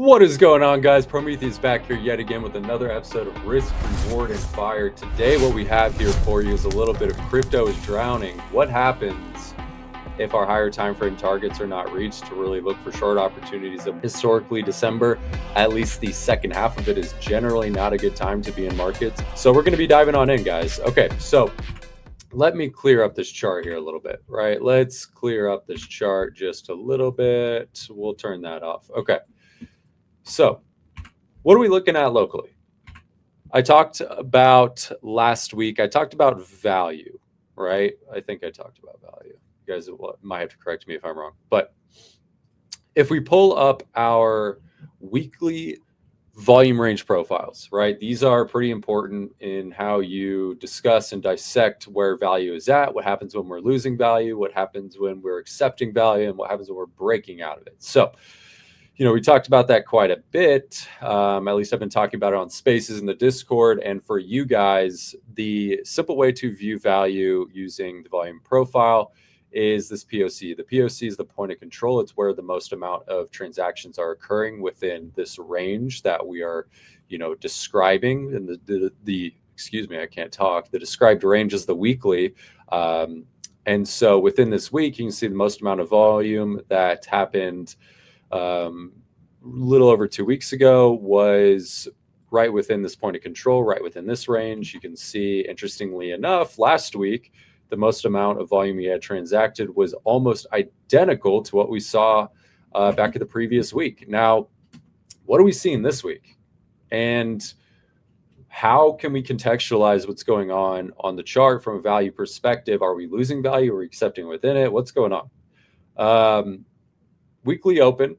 What is going on, guys? Prometheus back here yet again with another episode of Risk, Reward, and Fire. Today, what we have here for you is a little bit of crypto is drowning. What happens if our higher time frame targets are not reached to really look for short opportunities? Historically, December, at least the second half of it, is generally not a good time to be in markets. So we're going to be diving on in, guys. Okay, so let me clear up this chart here a little bit, right? Let's clear up this chart just a little bit. We'll turn that off. Okay. So what are we looking at locally? I talked about last week, I talked about value, right? I think I talked about value. You guys might have to correct me if I'm wrong. But if we pull up our weekly volume range profiles, right? These are pretty important in how you discuss and dissect where value is at, what happens when we're losing value, what happens when we're accepting value, and what happens when we're breaking out of it. So, we talked about that quite a bit. At least I've been talking about it on Spaces in the Discord. And for you guys, the simple way to view value using the volume profile is this POC. The POC is the point of control. It's where the most amount of transactions are occurring within this range that we are, describing. And the excuse me, I can't talk. The described range is the weekly. And so within this week, you can see the most amount of volume that happened little over 2 weeks ago was right within this point of control, right within this range. You can see, interestingly enough, last week, the most amount of volume we had transacted was almost identical to what we saw back at the previous week. Now, what are we seeing this week? And how can we contextualize what's going on the chart from a value perspective? Are we losing value? Are we accepting within it? What's going on? Weekly open,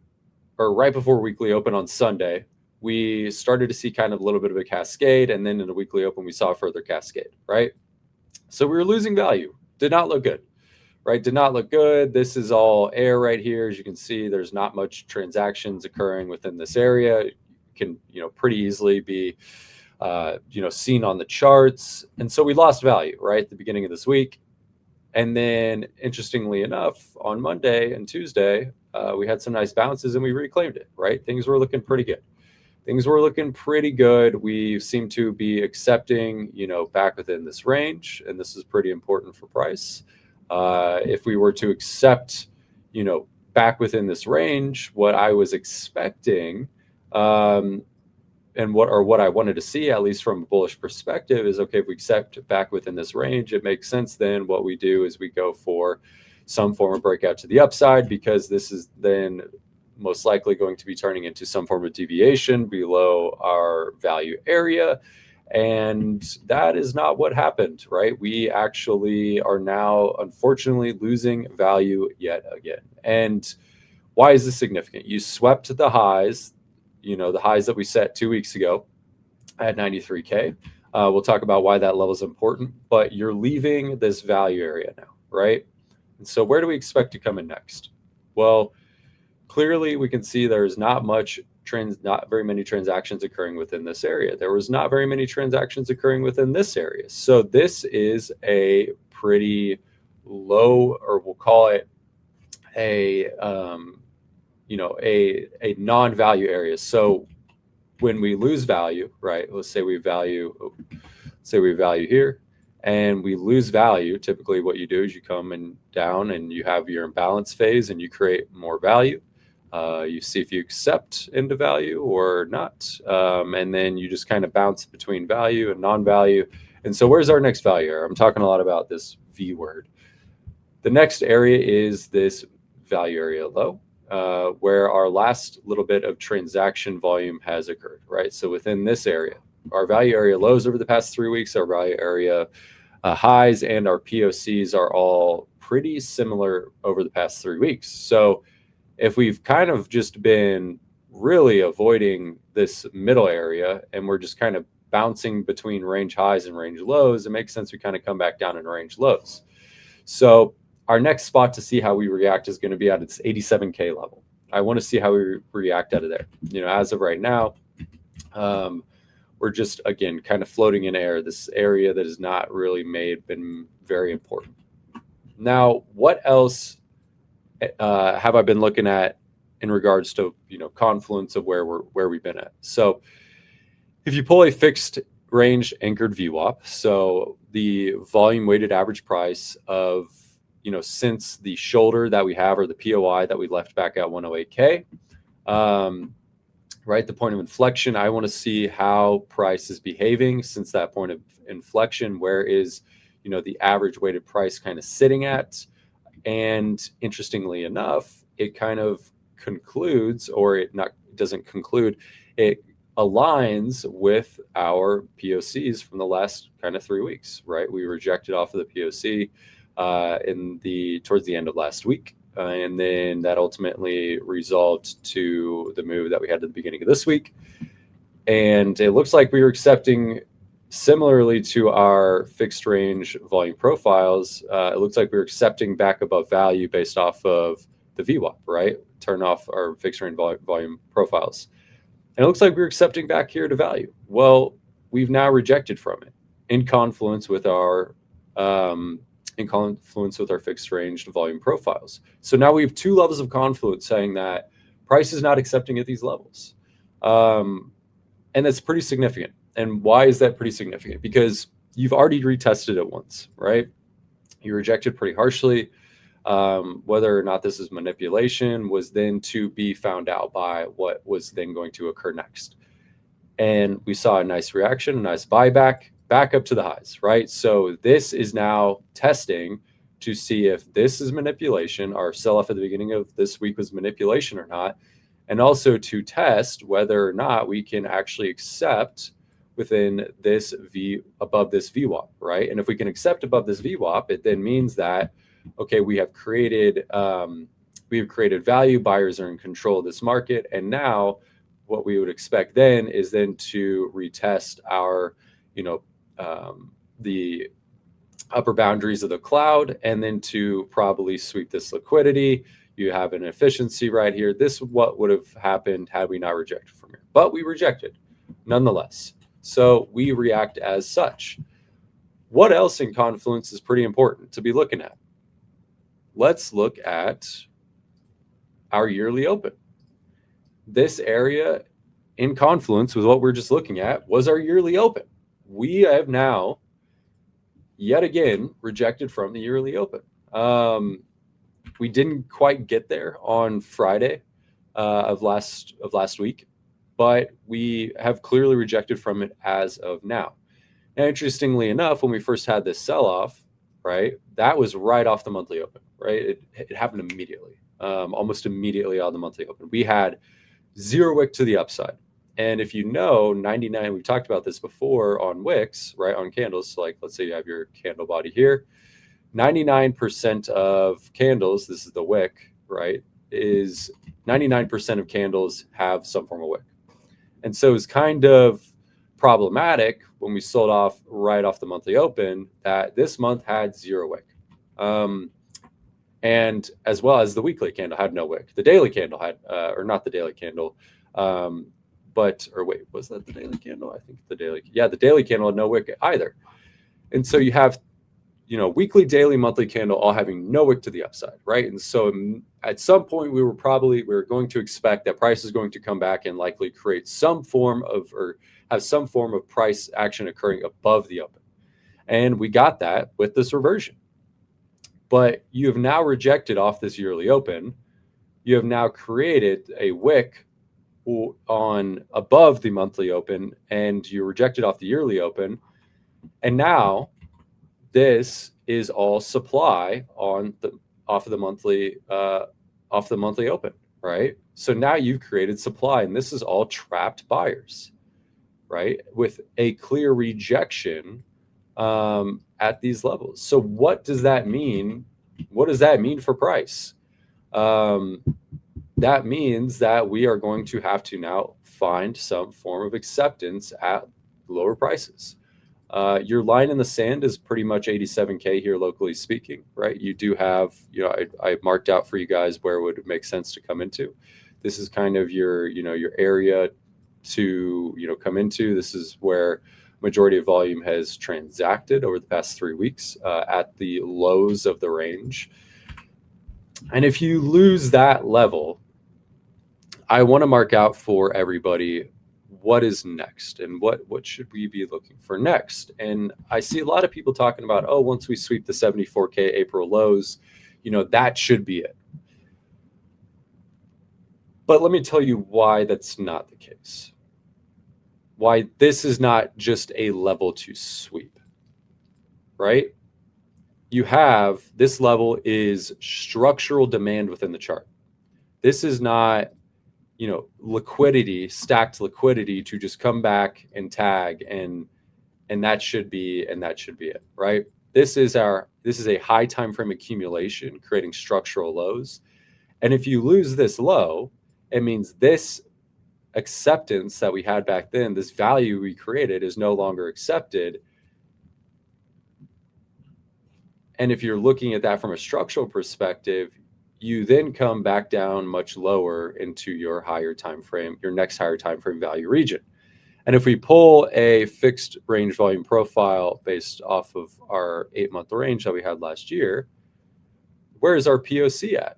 or right before weekly open on Sunday, we started to see kind of a little bit of a cascade. And then in the weekly open, we saw a further cascade, right? So we were losing value. Did not look good, right? Did not look good. This is all air right here. As you can see, there's not much transactions occurring within this area. It can, pretty easily be, seen on the charts. And so we lost value, right, at the beginning of this week. And then, interestingly enough, on Monday and Tuesday, we had some nice bounces and we reclaimed it, right? Things were looking pretty good. We seem to be accepting, back within this range. And this is pretty important for price. If we were to accept, back within this range, what I was expecting, and what I wanted to see, at least from a bullish perspective, is okay, if we accept back within this range, it makes sense. Then what we do is we go for some form of breakout to the upside, because this is then most likely going to be turning into some form of deviation below our value area. And that is not what happened, right? We actually are now, unfortunately, losing value yet again. And why is this significant? You swept the highs, the highs that we set 2 weeks ago at 93K. We'll talk about why that level is important, but you're leaving this value area now, right? And so where do we expect to come in next? Well, clearly we can see there's not very many transactions occurring within this area. There was not very many transactions occurring within this area. So this is a pretty low, or we'll call it a non-value area. So when we lose value, right? Let's say we value here, and we lose value. Typically, what you do is you come down and you have your imbalance phase, and you create more value. You see if you accept into value or not, and then you just kind of bounce between value and non-value. And so, where's our next value area? I'm talking a lot about this V word. The next area is this value area low. Where our last little bit of transaction volume has occurred, right? So within this area, our value area lows over the past 3 weeks, our value area highs, and our POCs are all pretty similar over the past 3 weeks. So if we've kind of just been really avoiding this middle area, and we're just kind of bouncing between range highs and range lows, it makes sense we kind of come back down in range lows. So our next spot to see how we react is going to be at its 87K level. I want to see how we react out of there. As of right now, we're just, again, kind of floating in air, this area that has not really been very important. Now, what else have I been looking at in regards to, confluence of where we've been at. So if you pull a fixed range anchored VWAP, so the volume weighted average price of, since the shoulder that we have, or the POI that we left back at 108K, right, the point of inflection, I want to see how price is behaving since that point of inflection. Where is, the average weighted price kind of sitting at? And interestingly enough, it kind of concludes, or it doesn't conclude, it aligns with our POCs from the last kind of 3 weeks, right? We rejected off of the POC towards the end of last week. And then that ultimately resolved to the move that we had at the beginning of this week. And it looks like we were accepting, similarly to our fixed range volume profiles, it looks like we were accepting back above value based off of the VWAP, right? Turn off our fixed range volume profiles. And it looks like we're accepting back here to value. Well, we've now rejected from it in confluence with our fixed range volume profiles. So now we have two levels of confluence saying that price is not accepting at these levels. And that's pretty significant. And why is that pretty significant? Because you've already retested it once, right? You rejected pretty harshly. Whether or not this is manipulation was then to be found out by what was then going to occur next. And we saw a nice reaction, a nice buyback, back up to the highs, right? So this is now testing to see if this is manipulation. Our sell-off at the beginning of this week was manipulation or not. And also to test whether or not we can actually accept within this above this VWAP, right? And if we can accept above this VWAP, it then means that, okay, we have created value. Buyers are in control of this market, and now what we would expect then is then to retest our, the upper boundaries of the cloud, and then to probably sweep this liquidity. You have an efficiency right here. This is what would have happened had we not rejected from here, but we rejected nonetheless. So we react as such. What else in confluence is pretty important to be looking at? Let's look at our yearly open. This area in confluence with what we're just looking at was our yearly open. We have now yet again rejected from the yearly open. We didn't quite get there on Friday of last week, but we have clearly rejected from it as of now. Now, interestingly enough, when we first had this sell-off, right, that was right off the monthly open, right? It happened immediately, almost immediately on the monthly open. We had 0 wick to the upside. And if 99, we've talked about this before on wicks, right, on candles. So like, let's say you have your candle body here. 99% of candles, this is the wick, right, is 99% of candles have some form of wick. And so it's kind of problematic when we sold off right off the monthly open that this month had 0 wick. And as well as the weekly candle had no wick. The daily candle had, or not the daily candle, was that the daily candle? I think the daily candle had no wick either. And so you have, weekly, daily, monthly candle all having no wick to the upside, right? And so at some point we were going to expect that price is going to come back and likely create some form of, or have some form of price action occurring above the open. And we got that with this reversion. But you have now rejected off this yearly open. You have now created a wick on above the monthly open, and you rejected off the yearly open. And now this is all supply off the monthly open, right? So now you've created supply, and this is all trapped buyers, right? With a clear rejection at these levels. So what does that mean? What does that mean for price? That means that we are going to have to now find some form of acceptance at lower prices. Your line in the sand is pretty much 87K here, locally speaking, right? You do have, I marked out for you guys where it would make sense to come into. This is kind of your area to, come into. This is where majority of volume has transacted over the past 3 weeks at the lows of the range. And if you lose that level, I want to mark out for everybody what is next and what should we be looking for next. And I see a lot of people talking about, oh, once we sweep the 74K April lows, that should be it. But let me tell you why that's not the case. Why this is not just a level 2 sweep, right? You have this level is structural demand within the chart. This is not, liquidity, stacked liquidity to just come back and tag and that should be it, right? This is a high time frame accumulation creating structural lows. And if you lose this low, it means this acceptance that we had back then, this value we created, is no longer accepted. And if you're looking at that from a structural perspective, you then come back down much lower into your higher time frame, your next higher time frame value region. And if we pull a fixed range volume profile based off of our 8-month range that we had last year, where is our POC at?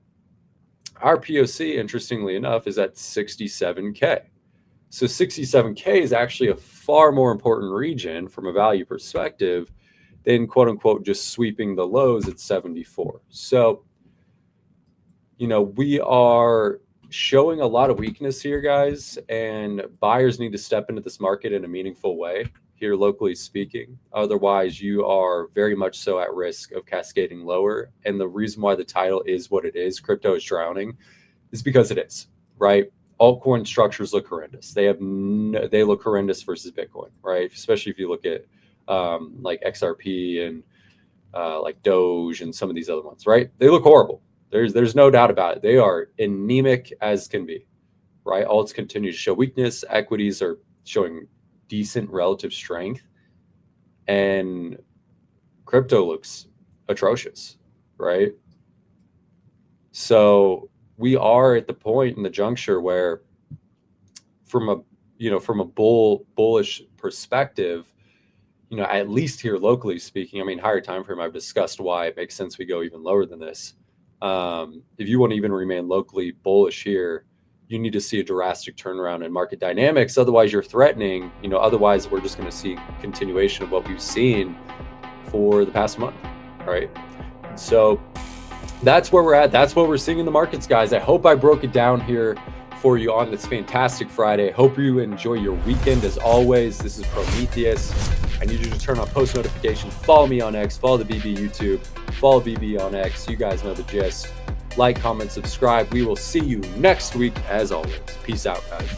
Our POC, interestingly enough, is at 67K. So 67K is actually a far more important region from a value perspective than quote unquote just sweeping the lows at 74. So, we are showing a lot of weakness here, guys, and buyers need to step into this market in a meaningful way here, locally speaking. Otherwise, you are very much so at risk of cascading lower. And the reason why the title is what it is, crypto is drowning, is because it is, right? Altcoin structures look horrendous. They look horrendous versus Bitcoin, right? Especially if you look at like XRP and like Doge and some of these other ones, right? They look horrible. There's no doubt about it. They are anemic as can be, right? Alts continue to show weakness. Equities are showing decent relative strength, and crypto looks atrocious, right? So we are at the point in the juncture where, from a bullish perspective, at least here locally speaking, I mean, higher time frame, I've discussed why it makes sense we go even lower than this. If you want to even remain locally bullish here, you need to see a drastic turnaround in market dynamics. Otherwise, you're threatening, otherwise we're just going to see continuation of what we've seen for the past month, right? So that's where we're at. That's what we're seeing in the markets, guys. I hope I broke it down here for you on this fantastic Friday. Hope you enjoy your weekend. As always, this is Prometheus. I need you to turn on post notifications. Follow me on X. Follow the BB YouTube. Follow BB on X. You guys know the gist. Like, comment, subscribe. We will see you next week as always. Peace out, guys.